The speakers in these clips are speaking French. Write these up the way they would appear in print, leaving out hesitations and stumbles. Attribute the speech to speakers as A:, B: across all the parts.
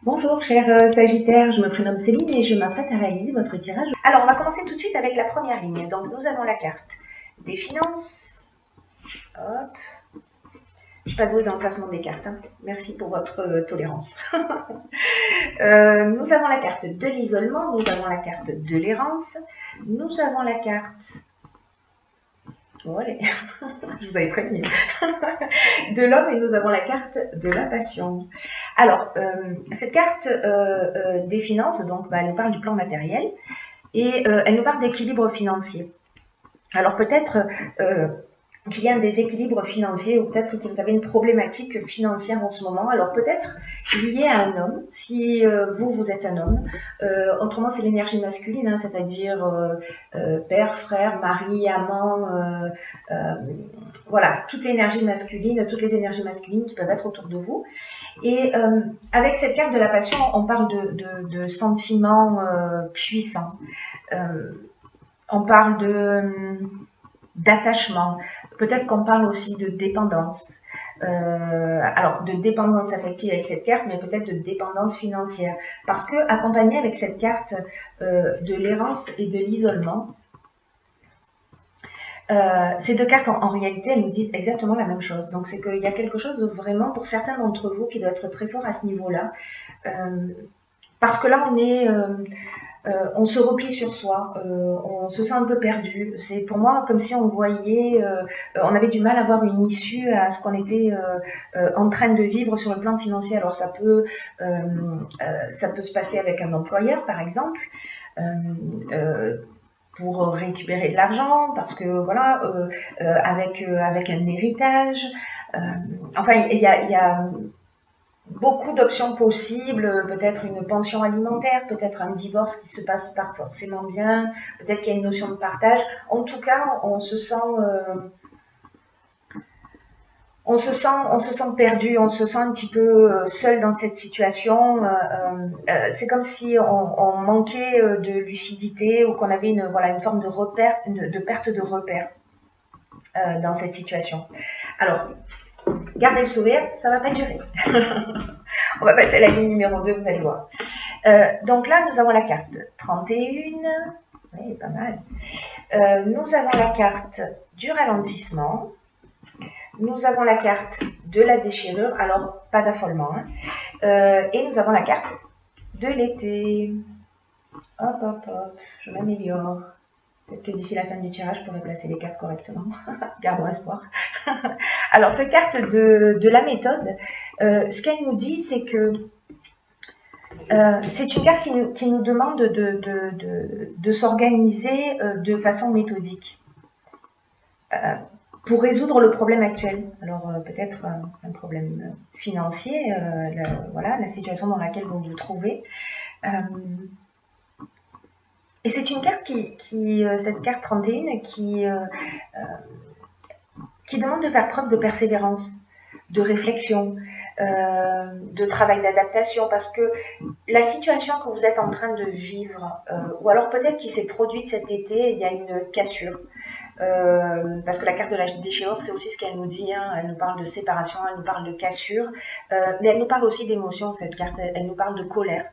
A: Bonjour chers Sagittaires, je me prénomme Céline et je m'apprête à réaliser votre tirage. Alors on va commencer tout de suite avec la première ligne. Donc nous avons la carte des finances. Hop. Je ne suis pas douée dans le placement des cartes. Hein. Merci pour votre tolérance. Nous avons la carte de l'isolement, nous avons la carte de l'errance, nous avons la carte... Oh, allez. Je vous avais prévenu. De l'homme et nous avons la carte de la passion. Alors, cette carte des finances, donc, elle nous parle du plan matériel et elle nous parle d'équilibre financier. Alors peut-être qu'il y a un déséquilibre financier ou peut-être que vous avez une problématique financière en ce moment. Alors peut-être lié à un homme, si vous êtes un homme. Autrement, c'est l'énergie masculine, hein, c'est-à-dire père, frère, mari, amant, voilà, toute l'énergie masculine, toutes les énergies masculines qui peuvent être autour de vous. Et avec cette carte de la passion, on parle de sentiments puissants. On parle d'attachement. Peut-être qu'on parle aussi de dépendance. Alors, de dépendance affective avec cette carte, mais peut-être de dépendance financière. Parce que, accompagné avec cette carte de l'errance et de l'isolement, ces deux cartes, en réalité, elles nous disent exactement la même chose. Donc, c'est qu'il y a quelque chose de vraiment, pour certains d'entre vous, qui doit être très fort à ce niveau-là. Parce que là, on se replie sur soi, on se sent un peu perdu. C'est pour moi comme si on voyait, on avait du mal à voir une issue à ce qu'on était en train de vivre sur le plan financier. Alors ça peut se passer avec un employeur, par exemple. Pour récupérer de l'argent, parce que voilà, avec un héritage. Enfin, il y a beaucoup d'options possibles, peut-être une pension alimentaire, peut-être un divorce qui se passe pas forcément bien, peut-être qu'il y a une notion de partage. En tout cas, on se sent perdu, on se sent un petit peu seul dans cette situation. C'est comme si on manquait de lucidité ou qu'on avait une forme de repère, de perte de repère dans cette situation. Alors, gardez le sourire, ça va pas durer. On va passer à la ligne numéro 2, vous allez voir. Donc là, nous avons la carte 31. Oui, pas mal. Nous avons la carte du ralentissement. Nous avons la carte de la déchirure. Alors, pas d'affolement. Hein. Et nous avons la carte de l'été. Hop, hop, hop. Je m'améliore. Peut-être que d'ici la fin du tirage, je pourrai placer les cartes correctement. Gardons espoir. Alors, cette carte de la méthode, ce qu'elle nous dit, c'est que c'est une carte qui nous demande de s'organiser de façon méthodique pour résoudre le problème actuel. Alors peut-être un problème financier, voilà, la situation dans laquelle vous vous trouvez. Et c'est une carte cette carte 31 qui demande de faire preuve de persévérance, de réflexion, de travail d'adaptation, parce que la situation que vous êtes en train de vivre, ou alors peut-être qu'il s'est produite cet été, il y a une cassure. Parce que la carte de la déchirure, c'est aussi ce qu'elle nous dit, hein. Elle nous parle de séparation, elle nous parle de cassure, mais elle nous parle aussi d'émotion, cette carte, elle nous parle de colère.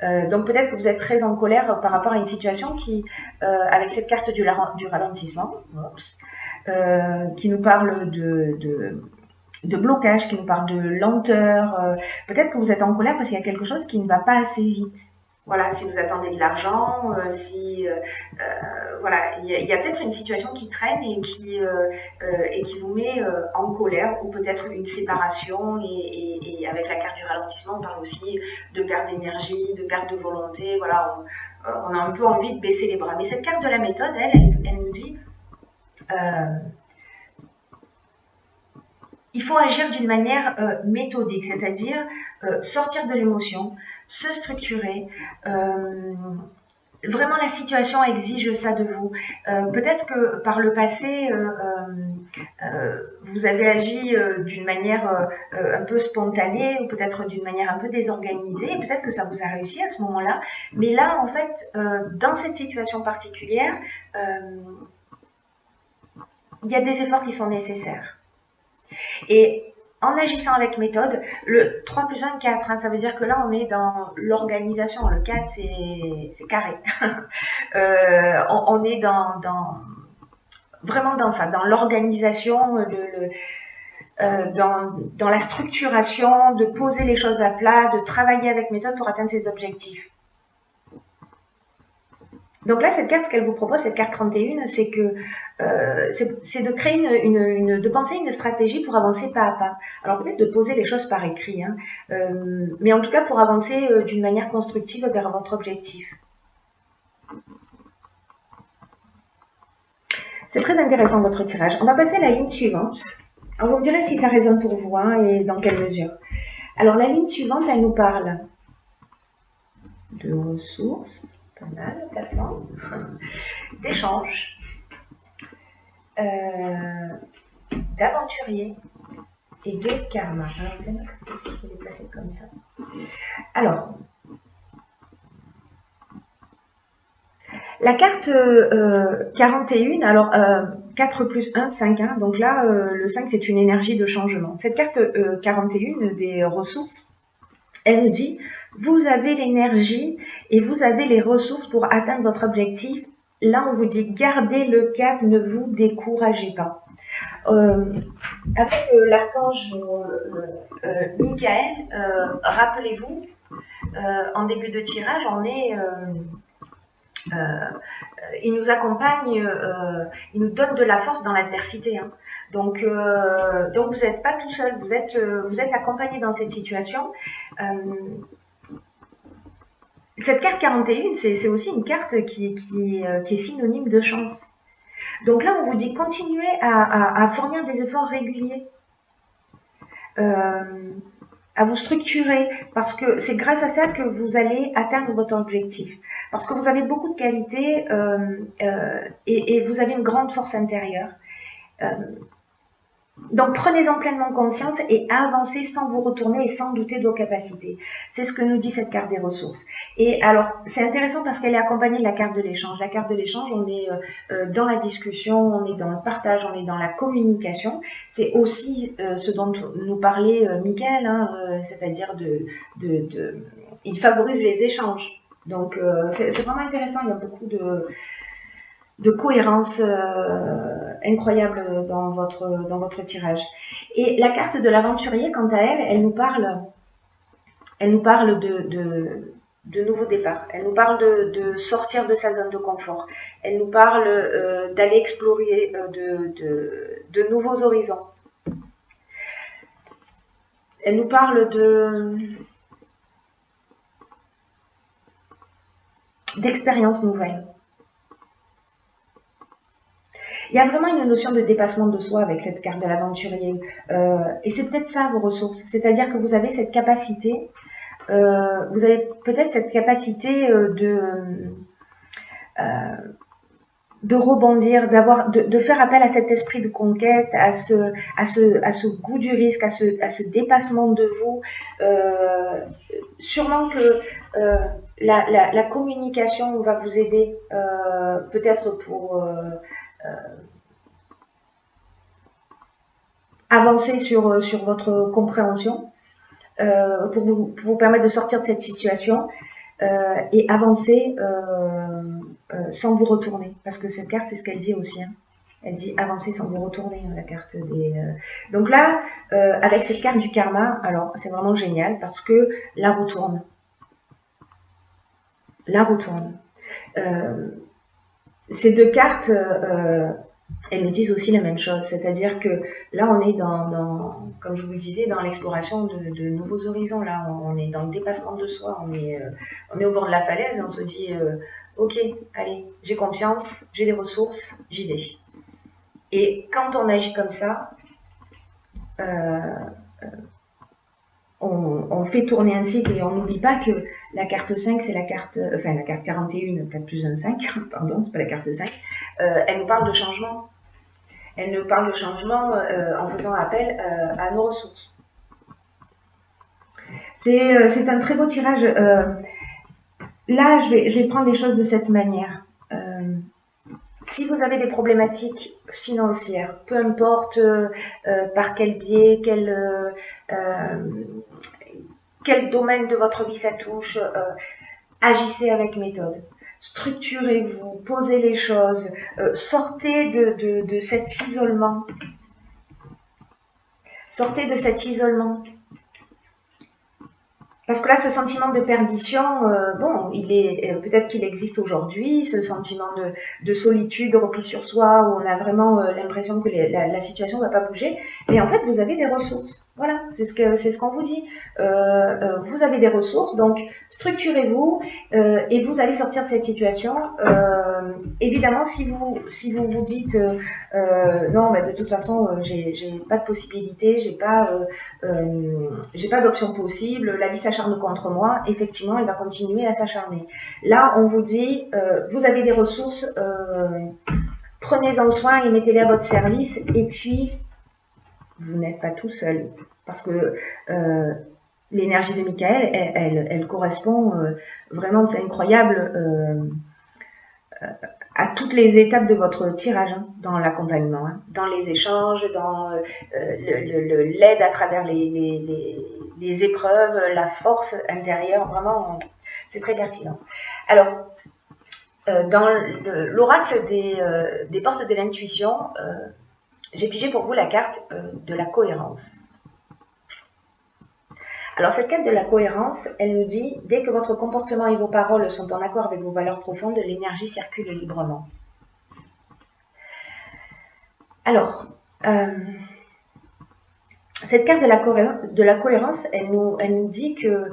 A: Donc peut-être que vous êtes très en colère par rapport à une situation qui, avec cette carte du ralentissement, qui nous parle de blocage, qui nous parle de lenteur. Peut-être que vous êtes en colère parce qu'il y a quelque chose qui ne va pas assez vite. Voilà, si vous attendez de l'argent, voilà, il y a peut-être une situation qui traîne et qui vous met en colère, ou peut-être une séparation, et avec la carte du ralentissement, on parle aussi de perte d'énergie, de perte de volonté, voilà, on a un peu envie de baisser les bras. Mais cette carte de la méthode, elle nous dit il faut agir d'une manière méthodique, c'est-à-dire sortir de l'émotion, se structurer. Vraiment, la situation exige ça de vous. Peut-être que par le passé, vous avez agi d'une manière un peu spontanée, ou peut-être d'une manière un peu désorganisée, et peut-être que ça vous a réussi à ce moment-là. Mais là, en fait, dans cette situation particulière, il y a des efforts qui sont nécessaires. Et en agissant avec méthode, le 3 plus 1, 4, hein, ça veut dire que là, on est dans l'organisation. Le 4, c'est carré. On est vraiment dans ça, dans l'organisation, dans la structuration, de poser les choses à plat, de travailler avec méthode pour atteindre ses objectifs. Donc là, cette carte, ce qu'elle vous propose, cette carte 31, c'est que c'est de créer de penser une stratégie pour avancer pas à pas. Alors peut-être de poser les choses par écrit, hein, mais en tout cas pour avancer d'une manière constructive vers votre objectif. C'est très intéressant votre tirage. On va passer à la ligne suivante. Alors vous me direz si ça résonne pour vous, hein, et dans quelle mesure. Alors la ligne suivante, elle nous parle de ressources, pas mal, placement, d'échanges, d'aventuriers et de karma. Alors c'est vrai que je vais les placer comme ça. Alors, la carte 41, alors 4 plus 1, 5, hein, donc là le 5 c'est une énergie de changement. Cette carte 41 des ressources, elle nous dit vous avez l'énergie et vous avez les ressources pour atteindre votre objectif. Là on vous dit gardez le cap, ne vous découragez pas. Avec l'archange Michael, rappelez-vous, en début de tirage, on est il nous accompagne, il nous donne de la force dans l'adversité. Hein. Donc vous n'êtes pas tout seul, vous êtes accompagné dans cette situation. Cette carte 41, c'est aussi une carte qui est synonyme de chance. Donc là, on vous dit continuez à fournir des efforts réguliers, à vous structurer, parce que c'est grâce à ça que vous allez atteindre votre objectif. Parce que vous avez beaucoup de qualités et vous avez une grande force intérieure. Donc prenez-en pleinement conscience et avancez sans vous retourner et sans douter de vos capacités. C'est ce que nous dit cette carte des ressources. Et alors c'est intéressant parce qu'elle est accompagnée de la carte de l'échange. La carte de l'échange, on est dans la discussion, on est dans le partage, on est dans la communication. C'est aussi ce dont nous parlait Michael, hein, c'est-à-dire il favorise les échanges. Donc c'est vraiment intéressant, il y a beaucoup de cohérence incroyable dans votre tirage. Et la carte de l'aventurier, quant à elle, elle nous parle de nouveaux départs. Elle nous parle de sortir de sa zone de confort. Elle nous parle d'aller explorer de nouveaux horizons. Elle nous parle d'expériences nouvelles. Il y a vraiment une notion de dépassement de soi avec cette carte de l'aventurier. Et c'est peut-être ça vos ressources. C'est-à-dire que vous avez cette capacité, vous avez peut-être cette capacité de rebondir, de faire appel à cet esprit de conquête, à ce goût du risque, à ce dépassement de vous. Sûrement que la communication va vous aider, peut-être pour avancer sur votre compréhension, pour vous permettre de sortir de cette situation et avancer sans vous retourner. Parce que cette carte, c'est ce qu'elle dit aussi. Hein. Elle dit avancer sans vous retourner, la carte des... Donc là, avec cette carte du karma, alors c'est vraiment génial parce que la roue tourne. La roue tourne. Ces deux cartes, elles nous disent aussi la même chose, c'est-à-dire que là on est comme je vous le disais, dans l'exploration de nouveaux horizons. Là on est dans le dépassement de soi, on est au bord de la falaise et on se dit ok, allez, j'ai confiance, j'ai des ressources, j'y vais. Et quand on agit comme ça, on fait tourner un cycle et on n'oublie pas que la carte 5, c'est la carte 41, 4 plus 1, 5, pardon, c'est pas la carte 5, elle nous parle de changement. Elle nous parle de changement en faisant appel à nos ressources. C'est un très beau tirage. Là, je vais prendre les choses de cette manière. Si vous avez des problématiques financières, peu importe par quel biais, quel domaine de votre vie ça touche, agissez avec méthode. Structurez-vous, posez les choses, sortez de cet isolement. Sortez de cet isolement. Parce que là, ce sentiment de perdition, bon, peut-être qu'il existe aujourd'hui, ce sentiment de solitude, de repli sur soi, où on a vraiment l'impression que la situation ne va pas bouger. Mais en fait, vous avez des ressources. Voilà, c'est ce qu'on vous dit. Vous avez des ressources, donc structurez-vous et vous allez sortir de cette situation. Évidemment, si vous vous dites non, mais de toute façon, j'ai pas de possibilité, j'ai pas d'option possible, la vie s'acharne contre moi, effectivement, elle va continuer à s'acharner. Là, on vous dit, vous avez des ressources, prenez-en soin et mettez-les à votre service, et puis, vous n'êtes pas tout seul, parce que l'énergie de Michael, elle correspond vraiment, c'est incroyable, à toutes les étapes de votre tirage, hein, dans l'accompagnement, hein, dans les échanges, dans l'aide à travers les épreuves, la force intérieure, vraiment, c'est très pertinent. Alors, dans l'oracle des portes de l'intuition, j'ai pigé pour vous la carte de la cohérence. Alors cette carte de la cohérence, elle nous dit, dès que votre comportement et vos paroles sont en accord avec vos valeurs profondes, l'énergie circule librement. Alors, cette carte de la cohérence, elle nous dit que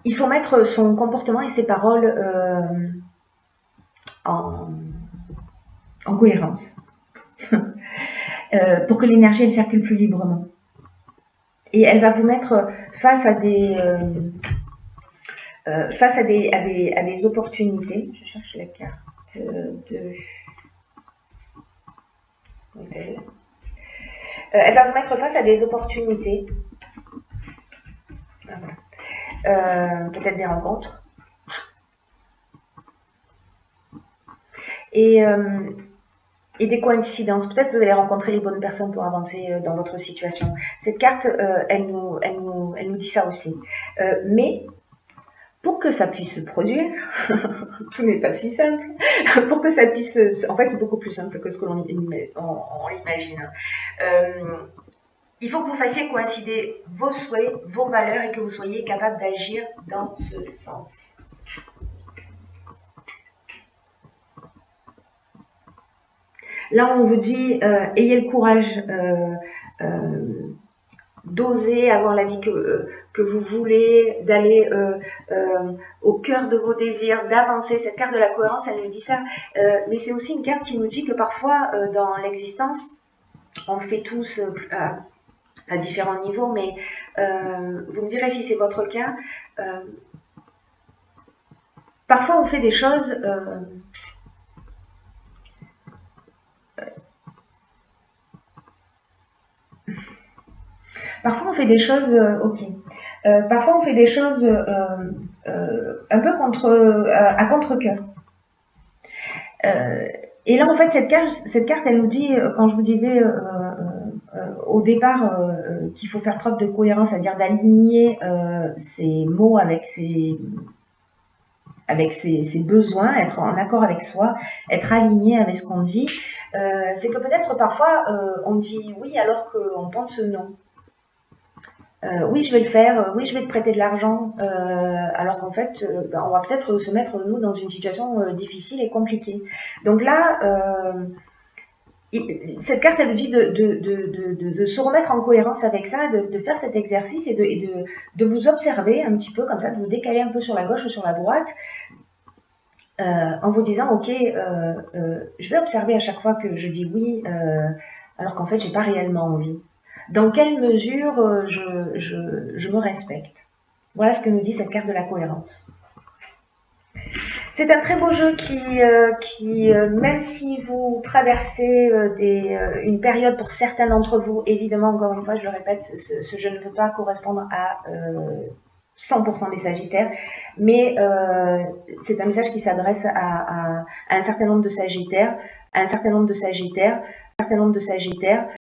A: il faut mettre son comportement et ses paroles en cohérence pour que l'énergie elle circule plus librement. Et elle va vous mettre face à des opportunités. Je cherche la carte de... elle va vous mettre face à des opportunités. Peut-être des rencontres. Et des coïncidences. Peut-être que vous allez rencontrer les bonnes personnes pour avancer dans votre situation. Cette carte, elle nous dit ça aussi. Mais pour que ça puisse se produire, tout n'est pas si simple. Pour que ça puisse, en fait, c'est beaucoup plus simple que ce que l'on imagine. Il faut que vous fassiez coïncider vos souhaits, vos valeurs et que vous soyez capable d'agir dans ce sens. Là, on vous dit, ayez le courage d'oser avoir la vie que vous voulez, d'aller au cœur de vos désirs, d'avancer. Cette carte de la cohérence, elle nous dit ça. Mais c'est aussi une carte qui nous dit que parfois, dans l'existence, on fait tous à différents niveaux, mais vous me direz si c'est votre cas. Parfois, on fait des choses... Parfois, on fait des choses, ok. Parfois, on fait des choses un peu à contre-cœur. Et là, en fait, cette carte, elle nous dit, quand je vous disais au départ qu'il faut faire preuve de cohérence, c'est-à-dire d'aligner ses mots avec ses besoins, être en accord avec soi, être aligné avec ce qu'on dit, c'est que peut-être parfois, on dit oui alors qu'on pense non. Oui, je vais le faire, oui, je vais te prêter de l'argent, alors qu'en fait, on va peut-être se mettre, nous, dans une situation difficile et compliquée. Donc là, cette carte, elle nous dit de se remettre en cohérence avec ça, de faire cet exercice et de vous observer un petit peu, comme ça, de vous décaler un peu sur la gauche ou sur la droite, en vous disant, ok, je vais observer à chaque fois que je dis oui, alors qu'en fait, j'ai pas réellement envie. Dans quelle mesure je me respecte? Voilà ce que nous dit cette carte de la cohérence. C'est un très beau jeu qui même si vous traversez une période pour certains d'entre vous, évidemment, encore une fois, je le répète, ce jeu ne peut pas correspondre à 100% des Sagittaires, mais c'est un message qui s'adresse à un certain nombre de Sagittaires, à un certain nombre de Sagittaires, un certain nombre de Sagittaires,